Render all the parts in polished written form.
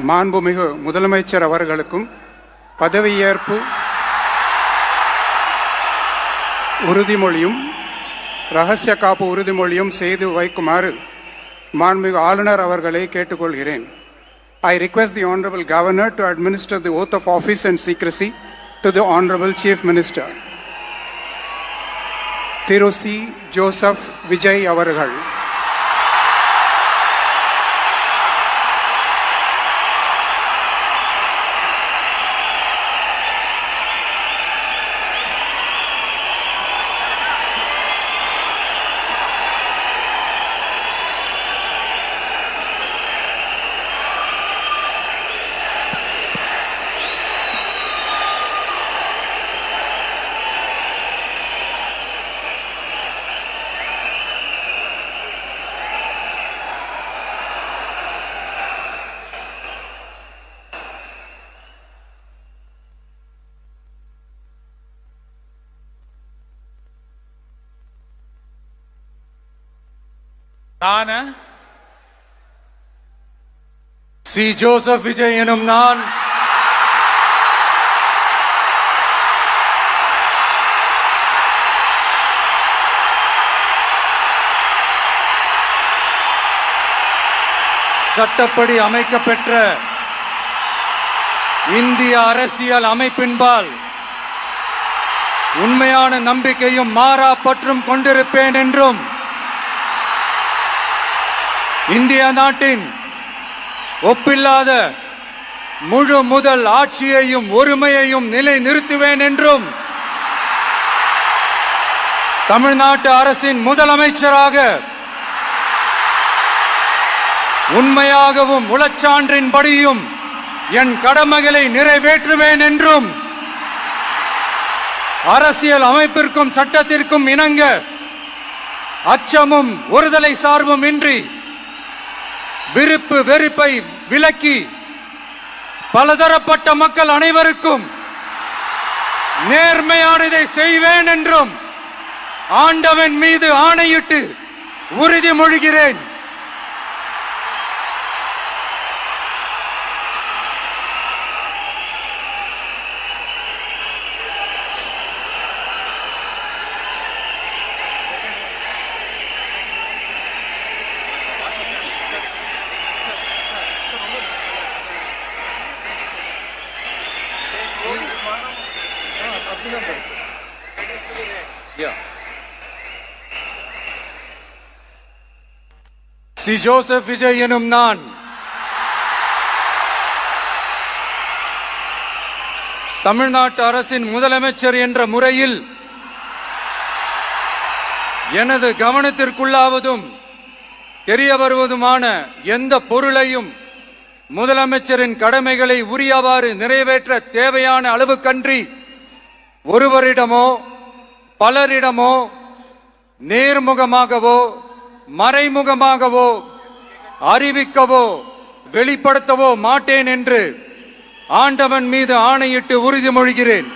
மாண்புமிகு முதலமைச்சர் அவர்களுக்கும் பதவியேற்பு உறுதிமொழியும் ரகசிய காப்பு உறுதிமொழியும் செய்து வைக்குமாறு மாண்புமிகு ஆளுநர் அவர்களை கேட்டுக்கொள்கிறேன். I request the Honorable Governor to administer the oath of office and secrecy to the Honorable Chief Minister. Thiru C. Joseph Vijay அவர்கள். நான் சி. ஜோசப் விஜய் எனும் நான் சட்டப்படி அமைக்கப்பெற்ற இந்திய அரசியல் அமைப்பின்பால் உண்மையான நம்பிக்கையும் மாறா பற்றும் கொண்டிருப்பேன் என்றும் இந்திய நாட்டின் ஒப்பில்லாத முழு முதல் ஆட்சியையும் ஒருமையையும் நிலைநிறுத்துவேன் என்றும் தமிழ்நாட்டு அரசின் முதலமைச்சராக உண்மையாகவும் உளச்சான்றின்படியும் என் கடமைகளை நிறைவேற்றுவேன் என்றும் அரசியல் அமைப்பிற்கும் சட்டத்திற்கும் இணங்க அச்சமும் ஒருதலை சார்பும் இன்றி விருப்பு வெறுப்பை விலக்கி பலதரப்பட்ட மக்கள் அனைவருக்கும் நேர்மையானதை செய்வேன் என்றும் ஆண்டவன் மீது ஆணையிட்டு உறுதிமொழிகிறேன். சி. ஜோசப் விஜய் எனும் நான் தமிழ்நாட்டு அரசின் முதலமைச்சர் என்ற முறையில் எனது கவனத்திற்குள்ளாவதும் தெரிய வருவதுமான எந்த பொருளையும் முதலமைச்சரின் கடமைகளை உரியவாறு நிறைவேற்ற தேவையான அளவுக்கன்றி ஒருவரிடமோ பலரிடமோ நேர்முகமாகவோ மறைமுகமாகவோ அறிவிக்கவோ வெளிப்படுத்தவோ மாட்டேன் என்று ஆண்டவன் மீது ஆணையிட்டு உறுதிமொழிகிறேன்.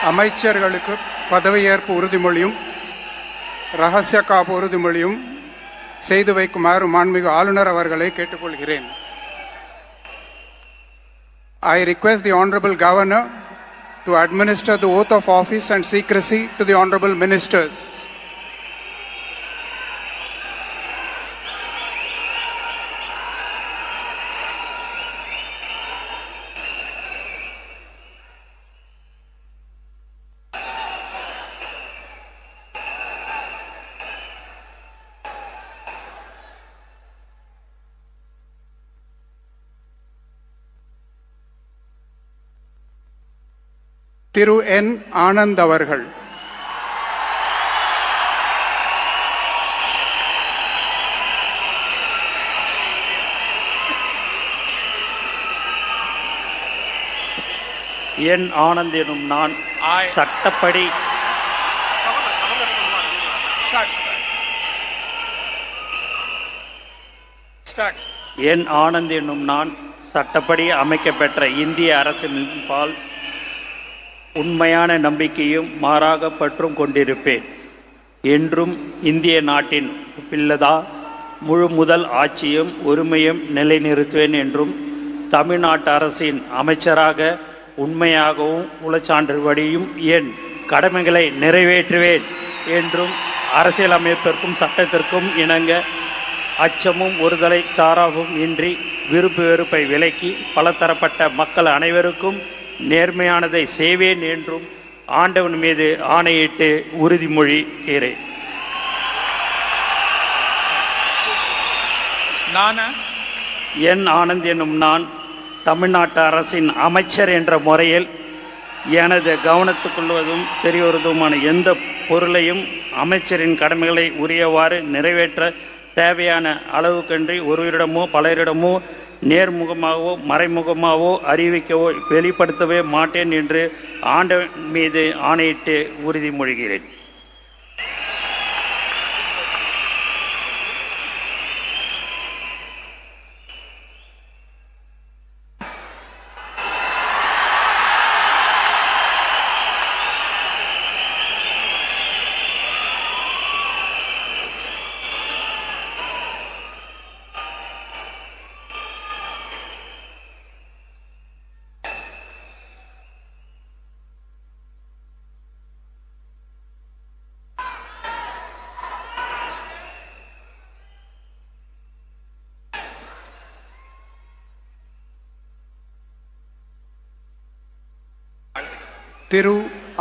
அமைச்சர்களுக்கு பதவியேற்பு உறுதிமொழியும் ரகசிய காப்பு உறுதிமொழியும் செய்து வைக்குமாறு மாண்புமிகு ஆளுநர் அவர்களை கேட்டுக்கொள்கிறேன். I request the Honorable Governor to administer the oath of office and secrecy to the Honorable Ministers. திரு என் ஆனந்த் அவர்கள். என் ஆனந்த் எனும் நான் சட்டப்படி என் ஆனந்த் என்னும் நான் சட்டப்படி அமைக்கப்பெற்ற இந்திய அரசின்பால் உண்மையான நம்பிக்கையும் மாறாக பற்றும் கொண்டிருப்பேன் என்றும் இந்திய நாட்டின் ஒப்பில்லதா முழு முதல் ஆட்சியும் உரிமையும் நிலைநிறுத்துவேன் என்றும் தமிழ்நாட்டு அரசின் அமைச்சராக உண்மையாகவும் உளச்சான்றுபடியும் என் கடமைகளை நிறைவேற்றுவேன் என்றும் அரசியலமைப்பிற்கும் சட்டத்திற்கும் இணங்க அச்சமும் ஒருதலை சாராவும் இன்றி விருப்பு வெறுப்பை விலக்கி பலதரப்பட்ட மக்கள் அனைவருக்கும் நேர்மையானதை செய்வேன் என்றும் ஆண்டவன் மீது ஆணையிட்டு உறுதிமொழிகிறேன். என் ஆனந்த் என்னும் நான் தமிழ்நாட்டு அரசின் அமைச்சர் என்ற முறையில் எனது கவனத்துக்குள்வதும் தெரியவதுமான எந்த பொருளையும் அமைச்சரின் கடமைகளை உரியவாறு நிறைவேற்ற தேவையான அளவுக்கன்றி ஒருவரிடமோ பலரிடமோ நேர்முகமாகவோ மறைமுகமாகவோ அறிவிக்கவோ வெளிப்படுத்தவே மாட்டேன் என்று ஆண்டவன் மீது ஆணையிட்டு உறுதிமொழிகிறேன். திரு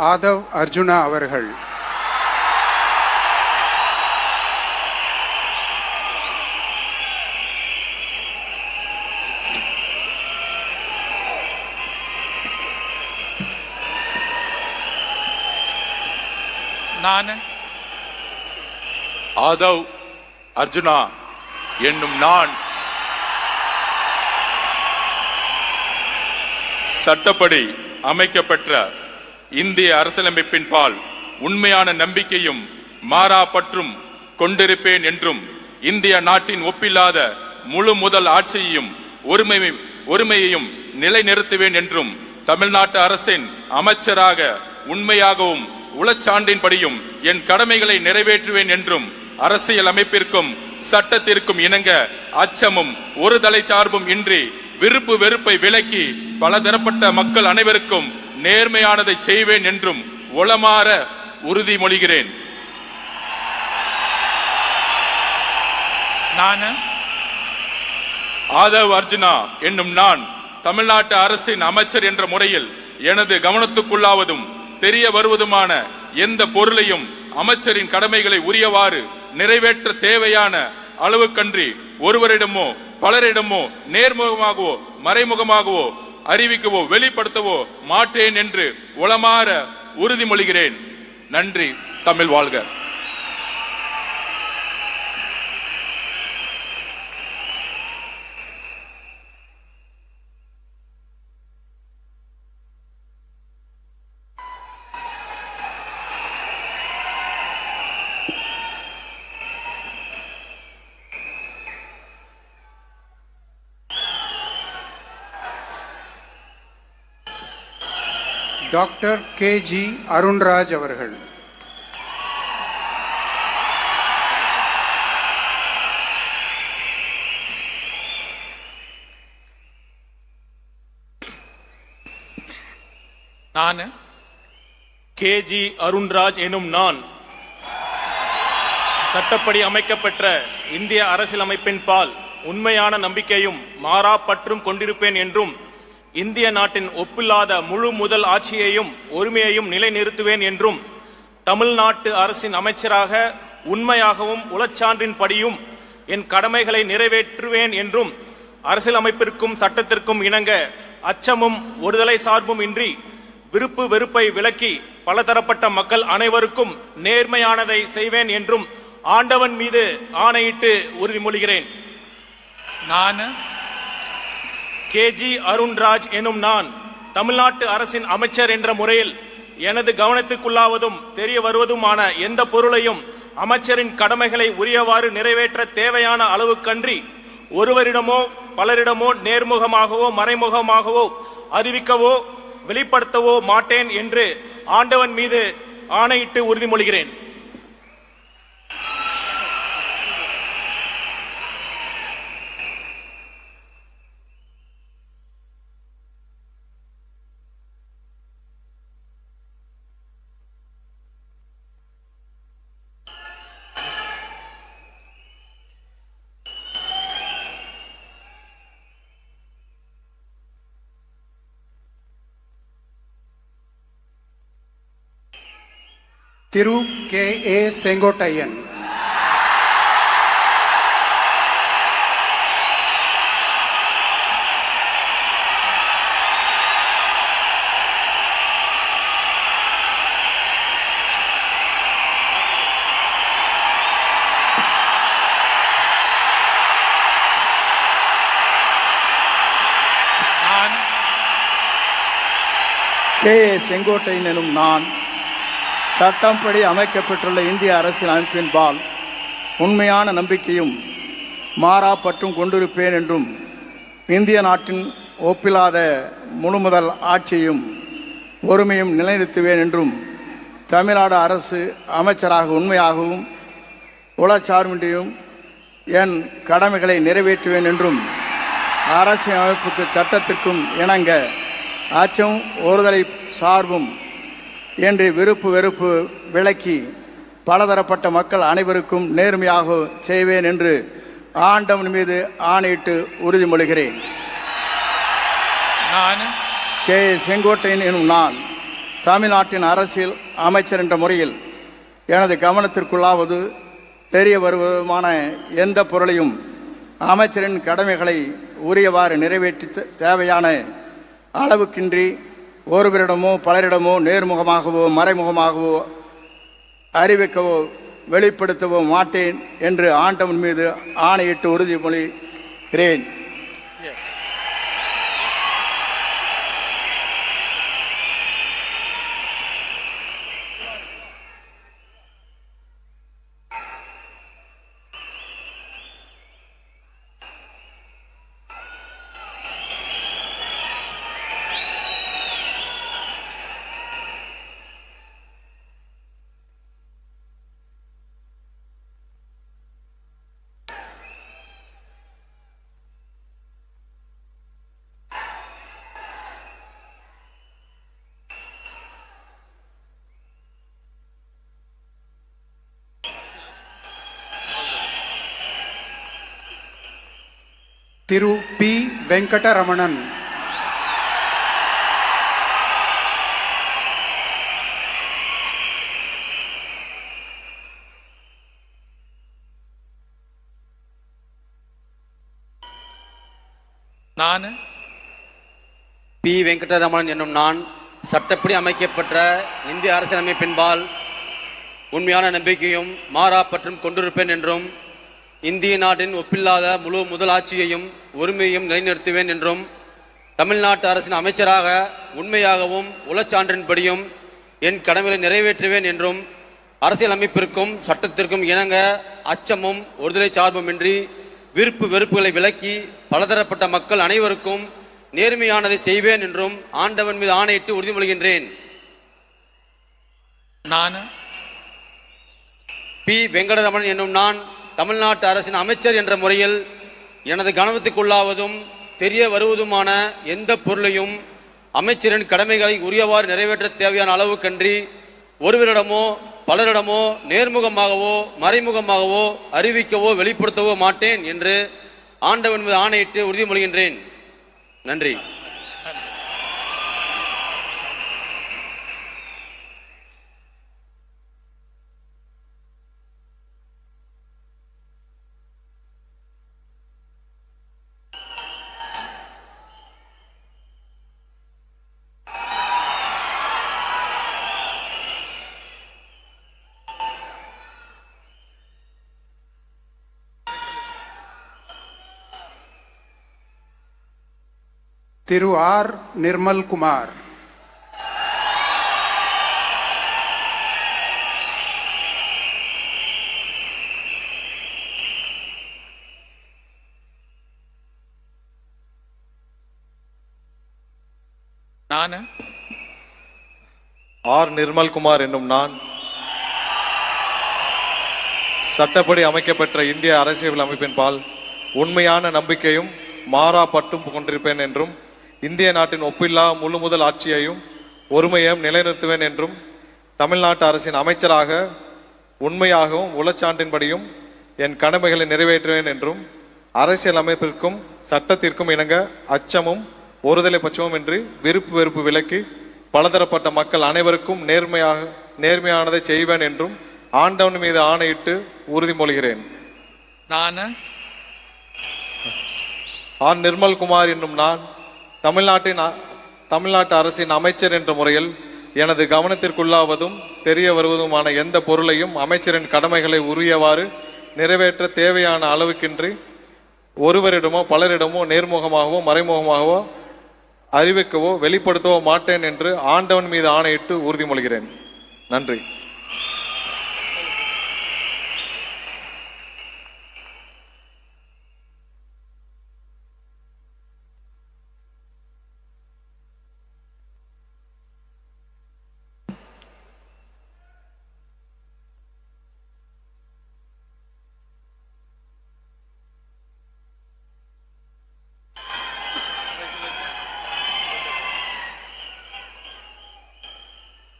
ஆதவ் அர்ஜுனா அவர்கள். நான் ஆதவ் அர்ஜுனா என்னும் நான் சட்டப்படி அமைக்கப்பெற்ற இந்திய அரசியலமைப்பின் பால் உண்மையான நம்பிக்கையும் மாறா பற்றும் கொண்டிருப்பேன் என்றும் இந்திய நாட்டின் ஒப்பில்லாத முழு முதல் ஆட்சியையும் ஒருமையையும் நிலைநிறுத்துவேன் என்றும் தமிழ்நாட்டு அரசின் அமைச்சராக உண்மையாகவும் உளச்சான்றின்படியும் என் கடமைகளை நிறைவேற்றுவேன் என்றும் அரசியல் அமைப்பிற்கும் சட்டத்திற்கும் இணங்க அச்சமும் ஒரு தலை சார்பும் இன்றி விருப்பு வெறுப்பை விலக்கி பலதரப்பட்ட மக்கள் அனைவருக்கும் நேர்மையானதை செய்வேன் என்றும் உளமாற உறுதிமொழிகிறேன். நான் ஆதவ் அர்ஜுனா என்னும் நான் தமிழ்நாட்டு அரசின் அமைச்சர் என்ற முறையில் எனது கவனத்துக்குள்ளாவதும் தெரிய வருவதுமான எந்த பொருளையும் அமைச்சரின் கடமைகளை உரியவாறு நிறைவேற்ற தேவையான அளவுக்கன்றி ஒருவரிடமோ பலரிடமோ நேர்முகமாகவோ மறைமுகமாகவோ அறிவிக்கவோ வெளிப்படுத்தவோ மாட்டேன் என்று உளமாற உறுதிமொழிகிறேன். நன்றி. தமிழ் வாழ்க. டாக்டர் கே.ஜி. அருண்ராஜ் அவர்கள். நான் கே.ஜி. அருண்ராஜ் எனும் நான் சட்டப்படி அமைக்கப்பெற்ற இந்திய அரசியலமைப்பின் பால் உண்மையான நம்பிக்கையும் மாறா பற்றும் கொண்டிருப்பேன் என்றும் இந்திய நாட்டின் ஒப்பில்லாத முழு முதல் ஆட்சியையும் ஒருமையையும் நிலைநிறுத்துவேன் என்றும் தமிழ்நாட்டு அரசின் அமைச்சராக உண்மையாகவும் உளச்சான்றின்படியும் என் கடமைகளை நிறைவேற்றுவேன் என்றும் அரசியலமைப்பிற்கும் சட்டத்திற்கும் இணங்க அச்சமும் ஒருதலை சார்பும் இன்றி விருப்பு வெறுப்பை விலக்கி பலதரப்பட்ட மக்கள் அனைவருக்கும் நேர்மையானதை செய்வேன் என்றும் ஆண்டவன் மீது ஆணையிட்டு உறுதிமொழிகிறேன். நான் கேஜி அருண்ராஜ் எனும் நான் தமிழ்நாட்டு அரசின் அமைச்சர் என்ற முறையில் எனது கவனத்துக்குள்ளாவதும் தெரிய வருவதுமான எந்த பொருளையும் அமைச்சரின் கடமைகளை உரியவாறு நிறைவேற்ற தேவையான அளவுக்கன்றி ஒருவரிடமோ பலரிடமோ நேர்முகமாகவோ மறைமுகமாகவோ அறிவிக்கவோ வெளிப்படுத்தவோ மாட்டேன் என்று ஆண்டவன் மீது ஆணையிட்டு உறுதிமொழிகிறேன். திரு K.A. செங்கோட்டையன். K.A. செங்கோட்டையன் எனும் நான் சட்டப்படி அமைக்கப்பட்டுள்ள இந்திய அரசியல் அமைப்பின்பால் உண்மையான நம்பிக்கையும் மாறா பற்றும் கொண்டிருப்பேன் என்றும் இந்திய நாட்டின் ஒப்பில்லாத முழுமுதல் ஆட்சியும் ஒருமையும் நிலைநிறுத்துவேன் என்றும் தமிழ்நாடு அரசு அமைச்சராக உண்மையாகவும் உளச்சார்பின்றியும் என் கடமைகளை நிறைவேற்றுவேன் என்றும் அரசியல் அமைப்புக்கு சட்டத்திற்கும் இணங்க அச்சம் ஒருதலை சார்பும் என்று விருப்பு வெறுப்பு விலக்கி பலதரப்பட்ட மக்கள் அனைவருக்கும் நேர்மையாக செய்வேன் என்று ஆண்டவன் மீது ஆணையிட்டு உறுதிமொழிகிறேன். நான் K.A. செங்கோட்டையன் எனும் நான் தமிழ்நாட்டின் அரசியல் அமைச்சர் என்ற முறையில் எனது கவனத்திற்குள்ளாவது தெரிய வருவதுமான எந்த பொருளையும் அமைச்சரின் கடமைகளை உரியவாறு நிறைவேற்றி தேவையான அளவுக்கின்றி ஒருவரிடமோ பலரிடமோ நேர்முகமாகவோ மறைமுகமாகவோ அறிவிக்கவோ வெளிப்படுத்தவோ மாட்டேன் என்று ஆண்டவன் மீது ஆணையிட்டு உறுதிமொழிகிறேன். திரு P. வெங்கடரமணன். நான் பி. வெங்கடரமணன் என்னும் நான் சட்டப்படி அமைக்கப்பட்ட இந்திய அரசியலமைப்பின்பால் உண்மையான நம்பிக்கையும் மாறா பற்றும் கொண்டிருப்பேன் என்றும் இந்திய நாட்டின் ஒப்பில்லாத முழு முதலாட்சியையும் ஒருமையையும் நிலைநிறுத்துவேன் என்றும் தமிழ்நாட்டு அரசின் அமைச்சராக உண்மையாகவும் உளச்சான்றின்படியும் என் கடமைகளை நிறைவேற்றுவேன் என்றும் அரசியல் அமைப்பிற்கும் சட்டத்திற்கும் இணங்க அச்சமும் ஒருதலை சார்புமின்றி விருப்பு வெறுப்புகளை விலக்கி பலதரப்பட்ட மக்கள் அனைவருக்கும் நேர்மையானதை செய்வேன் என்றும் ஆண்டவன் மீது ஆணையிட்டு உறுதிமொழிகின்றேன். நான் பி. வெங்கடரமணன் என்னும் நான் தமிழ்நாட்டு அரசின் அமைச்சர் என்ற முறையில் எனது கவனத்துக்குள்ளாவதும் தெரிய வருவதுமான எந்த பொருளையும் அமைச்சரின் கடமைகளை உரியவாறு நிறைவேற்ற தேவையான அளவுக்கன்றி ஒருவரிடமோ பலரிடமோ நேர்முகமாகவோ மறைமுகமாகவோ அறிவிக்கவோ வெளிப்படுத்தவோ மாட்டேன் என்று ஆண்டவன் மீது ஆணையிட்டு உறுதிமொழிகின்றேன். நன்றி. திரு ஆர் நிர்மல்குமார், நான் ஆர் நிர்மல்குமார் என்னும் நான் சட்டப்படி அமைக்கப்பெற்ற இந்திய அரசியல் அமைப்பின் பால் உண்மையான நம்பிக்கையும் மாறா பற்றும் கொண்டிருப்பேன் என்றும் இந்திய நாட்டின் ஒப்பில்லா முழு முதல் ஆட்சியையும் ஒருமையையும் நிலைநிறுத்துவேன் என்றும் தமிழ்நாட்டு அரசின் அமைச்சராக உண்மையாகவும் உளச்சான்றின்படியும் என் கடமைகளை நிறைவேற்றுவேன் என்றும் அரசியல் அமைப்பிற்கும் சட்டத்திற்கும் இணங்க அச்சமும் ஒருதலை பட்சமும் இன்றி விருப்பு வெறுப்பு விலக்கி பலதரப்பட்ட மக்கள் அனைவருக்கும் நேர்மையானதை செய்வேன் என்றும் ஆண்டவன் மீது ஆணையிட்டு உறுதிமொழிகிறேன். நான் ஆர் நிர்மல்குமார் என்னும் நான் தமிழ்நாட்டு அரசின் அமைச்சர் என்ற முறையில் எனது கவனத்திற்குள்ளாவதும் தெரிய வருவதுமான எந்த பொருளையும் அமைச்சரின் கடமைகளை உரியவாறு நிறைவேற்ற தேவையான அளவுக்கின்றி ஒருவரிடமோ பலரிடமோ நேர்முகமாகவோ மறைமுகமாகவோ அறிவிக்கவோ வெளிப்படுத்தவோ மாட்டேன் என்று ஆண்டவன் மீது ஆணையிட்டு உறுதிமொழிகிறேன். நன்றி.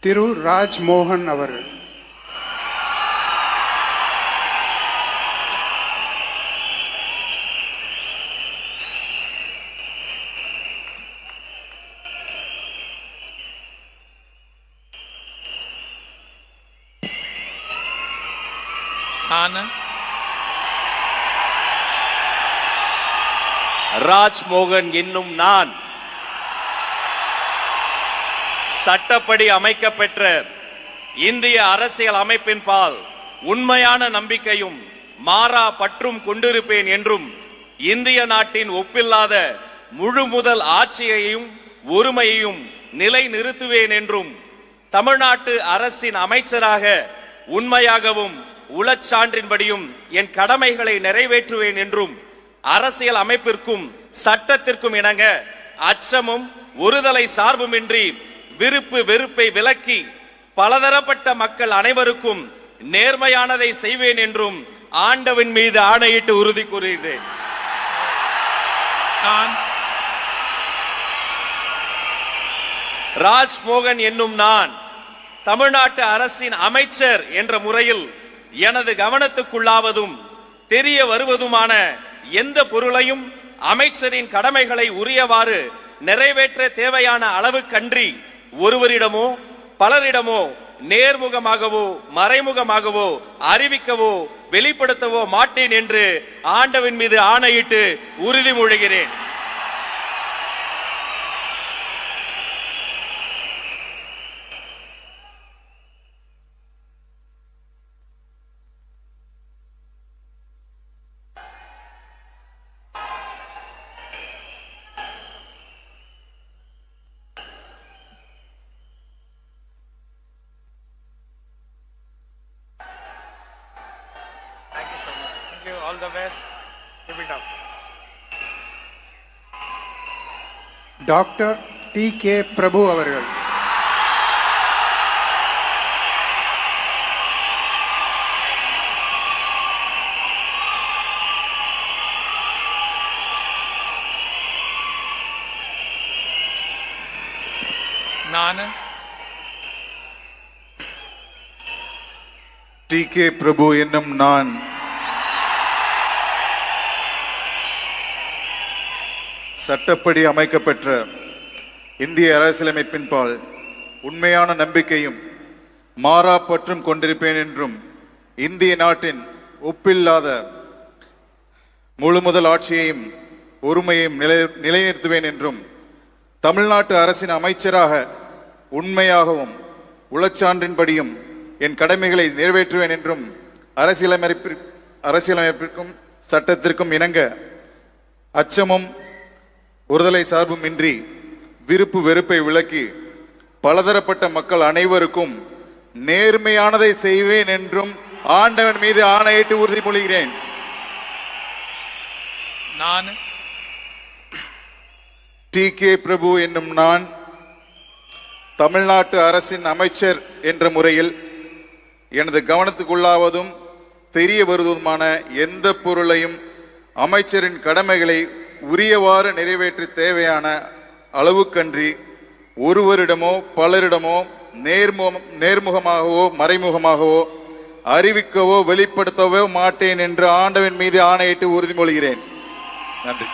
திரு ராஜ்மோகன் அவர்கள், நான் ராஜ்மோகன் என்னும் நான் சட்டப்படி அமைக்கப்பெற்ற இந்திய அரசியல் அமைப்பின் பால் உண்மையான நம்பிக்கையும் மாறா பற்றும் கொண்டிருப்பேன் என்றும் இந்திய நாட்டின் ஒப்பில்லாத முழு முதல் ஆட்சியையும் ஒருமையையும் நிலைநிறுத்துவேன் என்றும் தமிழ்நாட்டு அரசின் அமைச்சராக உண்மையாகவும் உளச்சான்றின்படியும் என் கடமைகளை நிறைவேற்றுவேன் என்றும் அரசியல் அமைப்பிற்கும் சட்டத்திற்கும் இணங்க அச்சமும் ஒருதலை சார்புமின்றி விருப்பு வெறுப்பை விலக்கி பலதரப்பட்ட மக்கள் அனைவருக்கும் நேர்மையானதை செய்வேன் என்றும் ஆண்டவன் மீது ஆணையிட்டு உறுதி கூறுகிறேன். நான் ராஜ்மோகன் என்னும் நான் தமிழ்நாட்டு அரசின் அமைச்சர் என்ற முறையில் எனது கவனத்துக்குள்ளாவதும் தெரிய வருவதுமான எந்த பொருளையும் அமைச்சரின் கடமைகளை உரியவாறு நிறைவேற்ற தேவையான அளவுக்கன்றி ஒருவரிடமோ பலரிடமோ நேர்முகமாகவோ மறைமுகமாகவோ அறிவிக்கவோ வெளிப்படுத்தவோ மாட்டேன் என்று ஆண்டவன் மீது ஆணையிட்டு உறுதிமொழிகிறேன். Thank you. All the best. Keep it up. Doctor D K Prabhu அவர்கள், நான் டி கே பிரபு என்னும் நான் சட்டப்படி அமைக்கப்பெற்ற இந்திய அரசியலமைப்பின் பால் உண்மையான நம்பிக்கையும் மாறா பற்றும் கொண்டிருப்பேன் என்றும் இந்திய நாட்டின் ஒப்பில்லாத முழு முதல் ஆட்சியையும் ஒருமையையும் நிலைநிறுத்துவேன் என்றும் தமிழ்நாட்டு அரசின் அமைச்சராக உண்மையாகவும் உளச்சான்றின்படியும் என் கடமைகளை நிறைவேற்றுவேன் என்றும் அரசியலமைப்பிற்கும் சட்டத்திற்கும் இணங்க அச்சமும் ஒருதலை சார்புமின்றி விருப்பு வெறுப்பை விலக்கி பலதரப்பட்ட மக்கள் அனைவருக்கும் நேர்மையானதை செய்வேன் என்றும் ஆண்டவன் மீது ஆணையிட்டு உறுதிமொழிகிறேன். நான் டி.கே. பிரபு என்னும் நான் தமிழ்நாட்டு அரசின் அமைச்சர் என்ற முறையில் எனது கவனத்துக்குள்ளாவதும் தெரிய வருவதுமான எந்த பொருளையும் அமைச்சரின் கடமைகளை உரியவாறு நிறைவேற்ற தேவையான அளவுக்கன்றி ஒருவரிடமோ பலரிடமோ நேர்முகமாகவோ மறைமுகமாகவோ அறிவிக்கவோ வெளிப்படுத்தவோ மாட்டேன் என்று ஆண்டவன் மீது ஆணையிட்டு உறுதிமொழிகிறேன். நன்றி.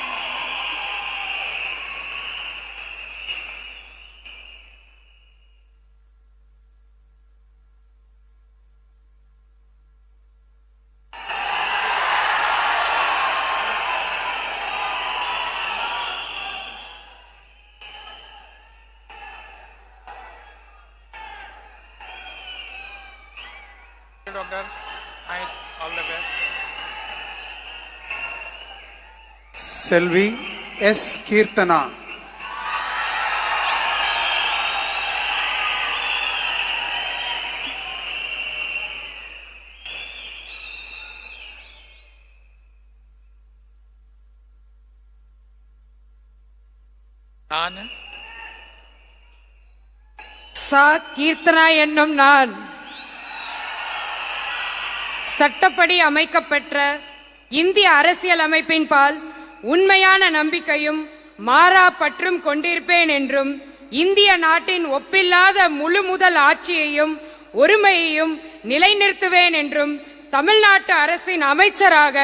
Doctor nice all the best. Selvi S. Keerthana. நான் சா. கீர்த்தனா என்னும் நான் சட்டப்படி அமைக்கப்பெற்ற இந்திய அரசியலமைப்பின் பால் உண்மையான நம்பிக்கையும் மாறா பற்றும் கொண்டிருப்பேன் என்றும் இந்திய நாட்டின் ஒப்பில்லாத முழு முதல் ஆட்சியையும் ஒருமையையும் நிலைநிறுத்துவேன் என்றும் தமிழ்நாட்டு அரசின் அமைச்சராக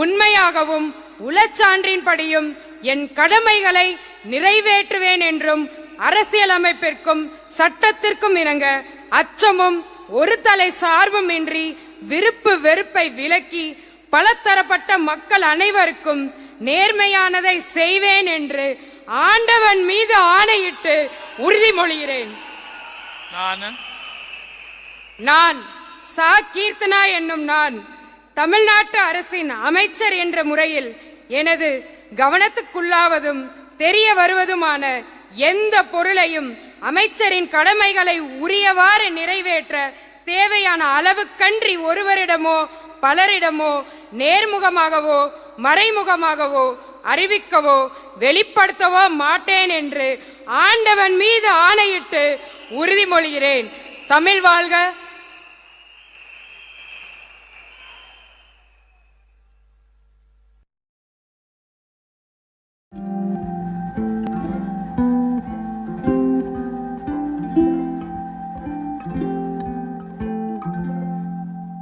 உண்மையாகவும் உளச்சான்றின்படியும் என் கடமைகளை நிறைவேற்றுவேன் என்றும் அரசியலமைப்பிற்கும் சட்டத்திற்கும் இணங்க அச்சமும் ஒரு தலை சார்பும் இன்றி விருப்பு வெறுப்பை விலக்கி பலதரப்பட்ட மக்கள் அனைவருக்கும் நேர்மையானதை செய்வேன் என்று ஆண்டவன் மீது ஆணையிட்டு உறுதிமொழிகிறேன். நான் சா. கீர்த்தனா என்னும் நான் தமிழ்நாட்டு அரசின் அமைச்சர் என்ற முறையில் எனது கவனத்துக்குள்ளாவதும் தெரிய வருவதுமான எந்த பொருளையும் அமைச்சரின் கடமைகளை உரியவாறு நிறைவேற்ற தேவையான அளவுக்கன்றி ஒருவரிடமோ பலரிடமோ நேர்முகமாகவோ மறைமுகமாகவோ அறிவிக்கவோ வெளிப்படுத்தவோ மாட்டேன் என்று ஆண்டவன் மீது ஆணையிட்டு உறுதிமொழிகிறேன். தமிழ் வாழ்க!